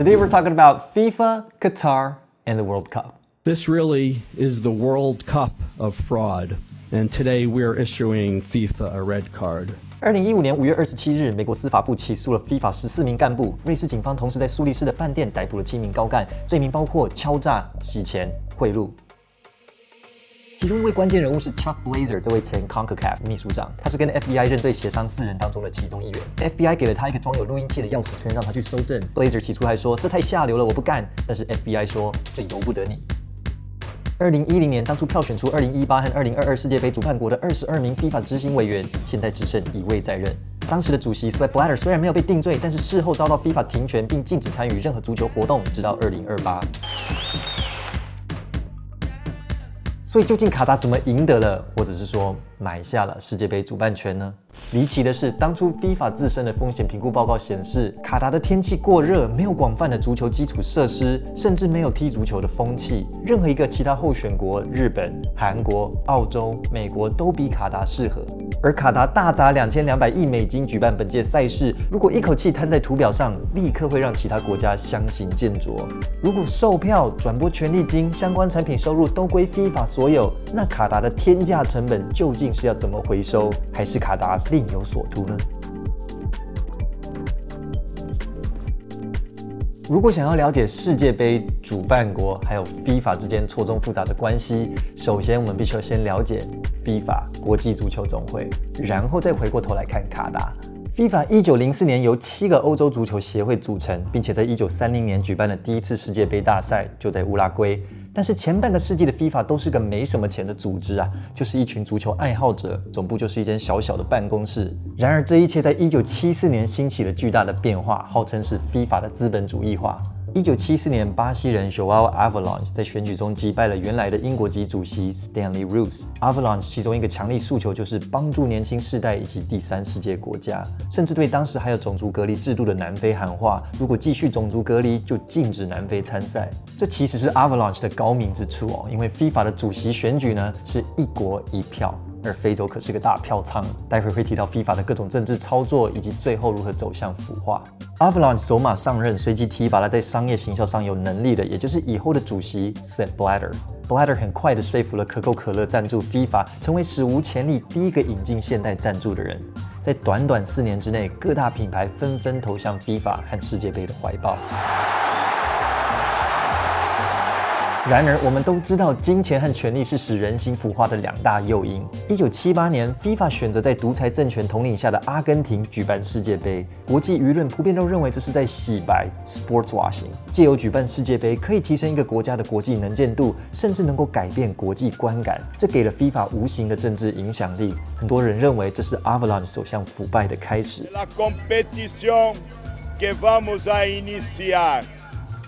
Today we're talking about FIFA, Qatar, and the World Cup. This really is the World Cup of fraud, and today we're issuing FIFA a red card. 2015年5月27日，美国司法部起诉了 FIFA 14名干部。瑞士警方同时在苏黎世的饭店逮捕了7名高干，罪名包括敲诈、洗钱、贿赂。其中一位关键人物是 Chuck Blazer 这位前 CONCACAF 秘书长，他是跟 FBI 认罪协商4人当中的其中一员。FBI 给了他一个装有录音器的钥匙圈，让他去搜证。Blazer 起初还说这太下流了，我不干。但是 FBI 说这由不得你。2010年，当初票选出2018和2022世界杯主办国的22名 FIFA 执行委员，现在只剩1位在任。当时的主席 Sepp Blatter 虽然没有被定罪，但是事后遭到 FIFA 停权，并禁止参与任何足球活动，直到2028。所以究竟卡达怎么赢得了，或者是说买下了世界杯主办权呢？离奇的是，当初 FIFA 自身的风险评估报告显示，卡达的天气过热，没有广泛的足球基础设施，甚至没有踢足球的风气。任何一个其他候选国，日本、韩国、澳洲、美国都比卡达适合。而卡达大砸2200亿美金举办本届赛事，如果一口气摊在图表上，立刻会让其他国家相形见绌。如果售票、转播权利金、相关产品收入都归 FIFA 所有，那卡达的天价成本究竟是要怎么回收？还是卡达另有所图呢？如果想要了解世界杯主办国还有 FIFA 之间错综复杂的关系，首先我们必须要先了解 FIFA 国际足球总会，然后再回过头来看卡达。FIFA 1904年由7个欧洲足球协会组成，并且在1930年举办了第一次世界杯大赛，就在乌拉圭。但是前半个世纪的 FIFA 都是个没什么钱的组织啊，就是一群足球爱好者，总部就是一间小小的办公室。然而这一切在1974年兴起了巨大的变化，号称是 FIFA 的资本主义化。1974年，巴西人 João Avalanche 在选举中击败了原来的英国籍主席 Stanley Rous。Avalanche 其中一个强力诉求就是帮助年轻世代以及第三世界国家，甚至对当时还有种族隔离制度的南非喊话：如果继续种族隔离，就禁止南非参赛。这其实是 Avalanche 的高明之处哦，因为 FIFA 的主席选举呢是一国一票。而非洲可是个大票仓，待会会提到 FIFA 的各种政治操作，以及最后如何走向腐化。Avalanche 走马上任，随即提拔了在商业行销上有能力的，也就是以后的主席 Sepp Blatter。Blatter 很快的说服了可口可乐赞助 FIFA， 成为史无前例第一个引进现代赞助的人。在短短4年之内，各大品牌纷纷投向 FIFA 和世界杯的怀抱。然而，我们都知道，金钱和权力是使人心腐化的2大诱因。1978年 ，FIFA 选择在独裁政权统领下的阿根廷举办世界杯，国际舆论普遍都认为这是在洗白 （sports washing）。借由举办世界杯，可以提升一个国家的国际能见度，甚至能够改变国际观感，这给了 FIFA 无形的政治影响力。很多人认为这是 Avalanche 走向腐败的开始。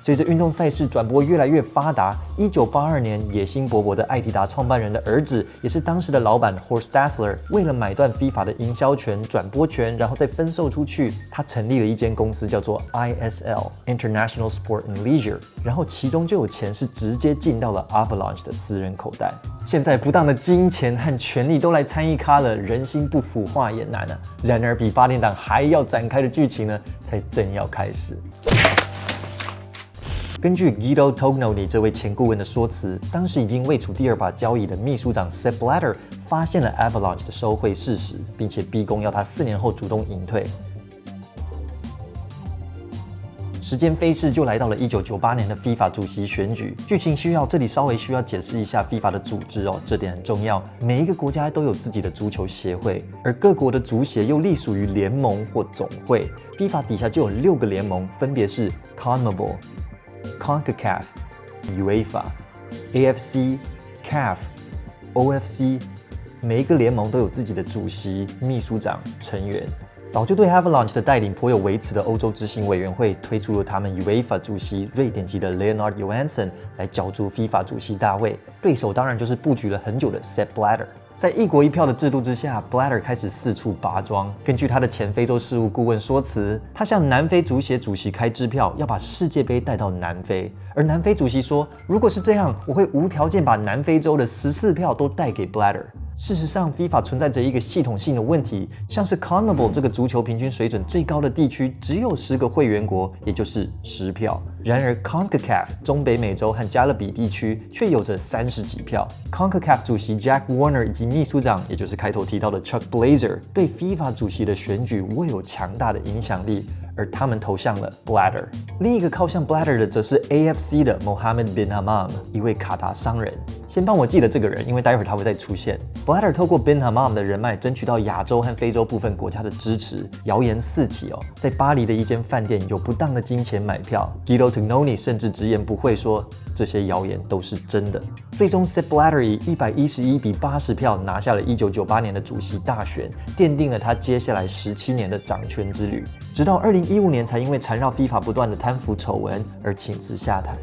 随着运动赛事转播越来越发达，1982年，野心勃勃的艾迪达创办人的儿子，也是当时的老板 Horst Dassler， 为了买断 FIFA 的营销权、转播权，然后再分售出去，他成立了一间公司，叫做 ISL International Sport and Leisure， 然后其中就有钱是直接进到了 Avalanche 的私人口袋。现在不当的金钱和权力都来参与咖了，人心不腐化也难啊。然而比8点档还要展开的剧情呢，才正要开始。根据 Guido Tognoni 这位前顾问的说辞，当时已经位处第2把交椅的秘书长 Sepp Blatter 发现了 Avalanche 的收贿事实，并且逼宫要他4年后主动隐退。时间飞逝，就来到了1998年的 FIFA 主席选举。剧情需要，这里稍微需要解释一下 FIFA 的组织哦，这点很重要。每一个国家都有自己的足球协会，而各国的足协又隶属于联盟或总会。FIFA 底下就有6个联盟，分别是 CONMEBOL、CONCACAF、UEFA、AFC、CAF、OFC， 每一个联盟都有自己的主席、秘书长、成员。早就对 Avalanche 的带领颇有微词的欧洲执行委员会推出了他们 UEFA 主席瑞典籍的 Leonard Johansson 来角逐 FIFA 主席大位，对手当然就是布局了很久的 Sepp Blatter。在一国一票的制度之下 ，Blatter 开始四处拔庄。根据他的前非洲事务顾问说辞，他向南非足协主席开支票，要把世界杯带到南非。而南非主席说，如果是这样，我会无条件把南非洲的14票都带给 Blatter。事实上 FIFA 存在着一个系统性的问题，像是 CONMEBOL 这个足球平均水准最高的地区只有10个会员国，也就是10票。然而 CONCACAF 中北美洲和加勒比地区却有着30几票。CONCACAF 主席 Jack Warner 以及秘书长，也就是开头提到的 Chuck Blazer， 对 FIFA 主席的选举握有强大的影响力。而他们投向了 Blatter。另一个靠向 Blatter 的则是 AFC 的 Mohammed bin Hammam， 一位卡达商人。先帮我记得这个人，因为待会儿他会再出现。Blatter 透过 bin Hammam 的人脉，争取到亚洲和非洲部分国家的支持。谣言四起哦，在巴黎的一间饭店有不当的金钱买票。Guido Tognoni 甚至直言不讳说，这些谣言都是真的。最终 Sepp Blatter 以111比80票拿下了1998年的主席大选，奠定了他接下来17年的掌权之旅。直到2015年才因为缠绕 FIFA 不断的贪腐丑闻而请辞下台。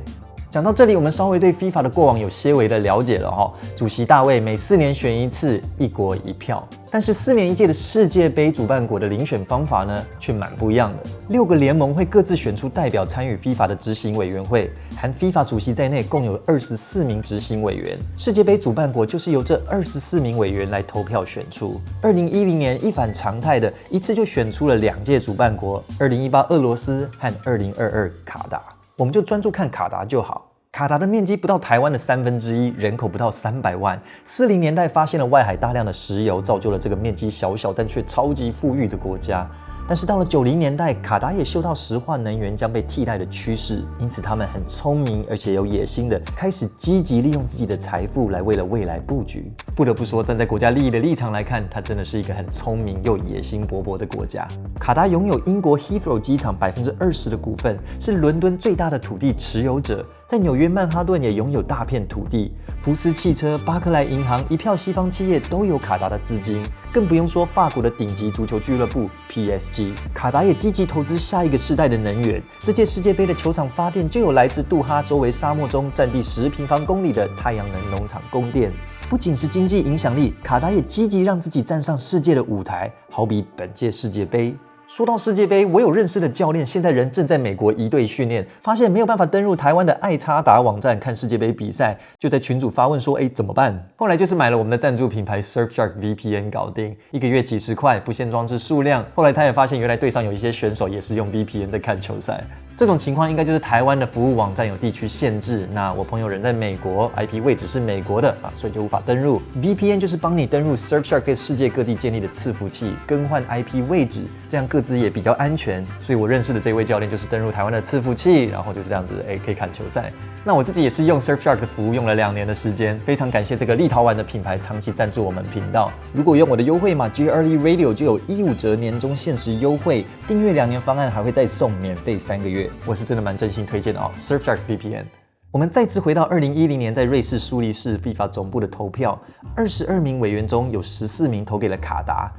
讲到这里，我们稍微对 FIFA 的过往有些微的了解了哈。主席大卫每4年选一次，一国一票。但是4年一届的世界杯主办国的遴选方法呢，却蛮不一样的。6个联盟会各自选出代表参与 FIFA 的执行委员会，含 FIFA 主席在内，共有24名执行委员。世界杯主办国就是由这24名委员来投票选出。2010年一反常态的一次就选出了2届主办国，2018俄罗斯和2022卡达。我们就专注看卡达就好。卡达的面积不到台湾的1/3，人口不到300万。40年代发现了外海大量的石油，造就了这个面积小小但却超级富裕的国家。但是到了90年代，卡达也嗅到石化能源将被替代的趋势，因此他们很聪明而且有野心的，开始积极利用自己的财富来为了未来布局。不得不说，站在国家利益的立场来看，它真的是一个很聪明又野心勃勃的国家。卡达拥有英国 Heathrow 机场20%的股份，是伦敦最大的土地持有者。在纽约曼哈顿也拥有大片土地，福斯汽车、巴克莱银行一票西方企业都有卡达的资金，更不用说法国的顶级足球俱乐部 PSG。卡达也积极投资下一个世代的能源，这届世界杯的球场发电就有来自杜哈周围沙漠中占地10平方公里的太阳能农场供电。不仅是经济影响力，卡达也积极让自己站上世界的舞台，好比本届世界杯。说到世界杯，我有认识的教练现在人正在美国移队训练，发现没有办法登入台湾的爱差达网站看世界杯比赛，就在群组发问说怎么办？后来就是买了我们的赞助品牌 Surfshark VPN 搞定，1个月几10块，不限装置数量。后来他也发现原来队上有一些选手也是用 VPN 在看球赛。这种情况应该就是台湾的服务网站有地区限制，那我朋友人在美国 ，IP 位置是美国的所以就无法登入。VPN 就是帮你登入 Surfshark 在世界各地建立的伺服器，更换 IP 位置，这样各自也比较安全。所以我认识的这位教练就是登入台湾的伺服器，然后就这样子可以看球赛。那我自己也是用 Surfshark 的服务用了2年的时间，非常感谢这个立陶宛的品牌长期赞助我们频道。如果用我的优惠码 G2E Radio 就有15折年终限时优惠，订阅2年方案还会再送免费3个月。我是真的蛮真心推荐的Surfshark VPN。我们再次回到2010年在瑞士苏黎世 FIFA 总部的投票，22名委员中有14名投给了卡达。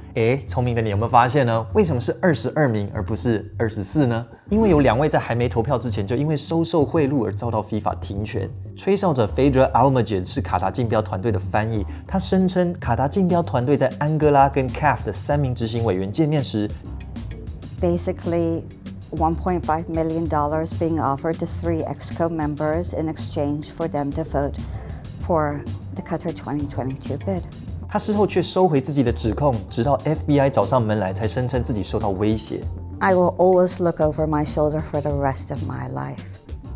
聪明的你有没有发现呢？为什么是22名而不是24呢？因为有2位在还没投票之前就因为收受贿赂而遭到 FIFA 停权。吹哨者 Fedra Almagid 是卡达竞标团队的翻译，他声称卡达竞标团队在安哥拉跟 CAF 的3名执行委员见面时 ，basically $1.5 million being offered to 3 ExCo members in exchange for them to vote for the Qatar 2022 bid. 他事后却收回自己的指控，直到 FBI 找上门来才声称自己受到威胁。I will always look over my shoulder for the rest of my life.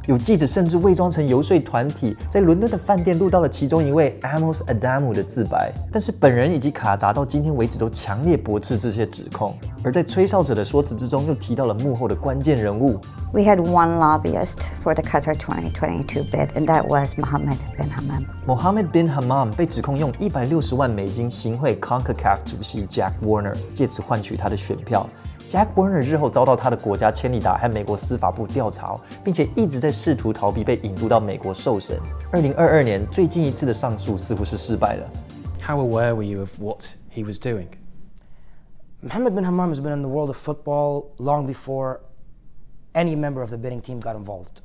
有记者甚至伪装成游说团体，在伦敦的饭店录到了其中一位 Amos Adamu 的自白，但是本人以及卡达到今天为止都强烈驳斥这些指控。而在吹哨者的说辞之中，又提到了幕后的关键人物。We had one lobbyist for the Qatar 2022 bid, and that was Mohammed bin Hammam. Mohammed bin Hammam 被指控用$160万行贿 CONCACAF 主席 Jack Warner， 借此换取他的选票。Jack Warner 日后遭到他的国家千里达和美国司法部调查，并且一直在试图逃避被引渡到美国受审。2022年最近一次的上诉似乎是失败了。How aware were you of what he was doing? Mohammed bin Hammam has been in the world of football long before any member of the bidding team got involved.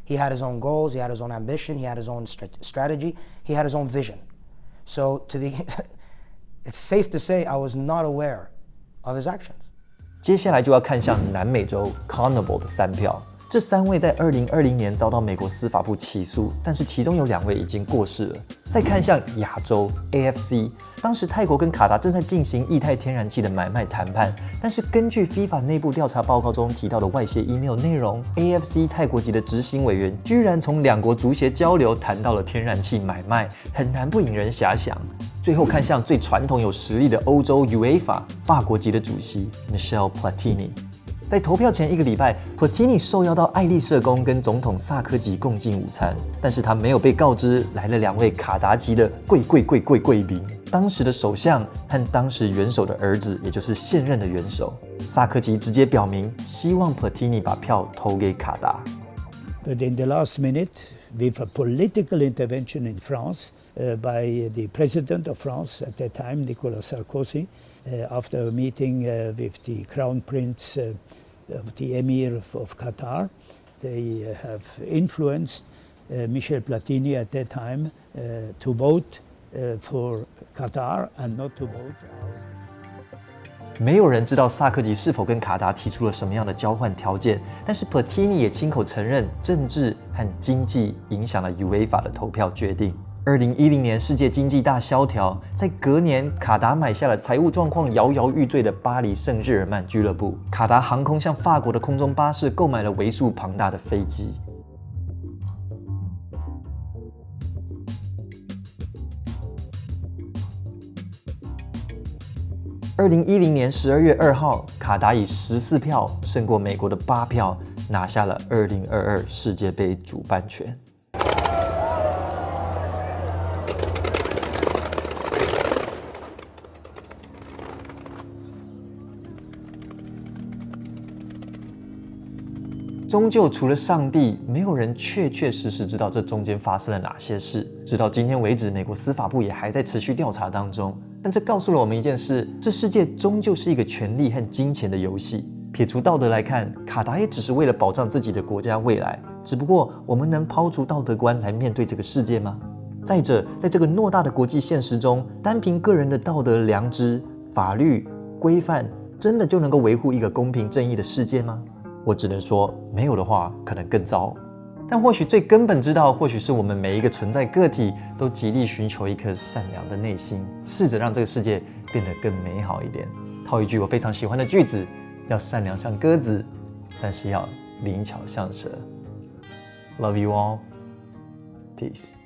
He had his own goals, he had his own ambition, he had his own strategy, he had his own vision. So it's safe to say I was not aware of his actions. 接下来就要看向南美洲 CONMEBOL 的3票。这3位在2020年遭到美国司法部起诉，但是其中有2位已经过世了。再看向亚洲 AFC， 当时泰国跟卡达正在进行液态天然气的买卖谈判，但是根据 FIFA 内部调查报告中提到的外泄 email 内容 ，AFC 泰国籍的执行委员居然从2国足协交流谈到了天然气买卖，很难不引人遐想。最后看向最传统有实力的欧洲 UEFA 法国籍的主席 Michel Platini。在投票前1个礼拜 ，Platini 受邀到爱丽舍宫跟总统萨科齐共进午餐，但是他没有被告知来了2位卡达籍的贵宾，当时的首相和当时元首的儿子，也就是现任的元首。萨科齐直接表明希望 Platini 把票投给卡达。But in the last minute, with a political intervention in France by the president of France at that time, Nicolas Sarkozy, after a meeting with the Crown Prince of the Emir of Qatar, they have influenced Michel Platini at that time to vote for Qatar and not to vote as. 没有人知道萨科齐是否跟卡达提出了什么样的交换条件，但是 Platini 也亲口承认政治和经济影响了 UEFA 的投票决定。2010年世界经济大萧条，在隔年，卡达买下了财务状况摇摇欲坠的巴黎圣日耳曼俱乐部。卡达航空向法国的空中巴士购买了为数庞大的飞机。2010年12月2号，卡达以14票胜过美国的8票，拿下了2022世界杯主办权。终究除了上帝，没有人确实知道这中间发生了哪些事。直到今天为止，美国司法部也还在持续调查当中。但这告诉了我们一件事：这世界终究是一个权力和金钱的游戏。撇除道德来看，卡达也只是为了保障自己的国家未来。只不过，我们能抛除道德观来面对这个世界吗？再者，在这个偌大的国际现实中，单凭个人的道德良知、法律规范，真的就能够维护一个公平正义的世界吗？我只能说，没有的话，可能更糟。但或许最根本之道，或许是我们每一个存在个体都极力寻求一颗善良的内心，试着让这个世界变得更美好一点。套一句我非常喜欢的句子：要善良像鸽子，但是要灵巧像蛇。Love you all. Peace.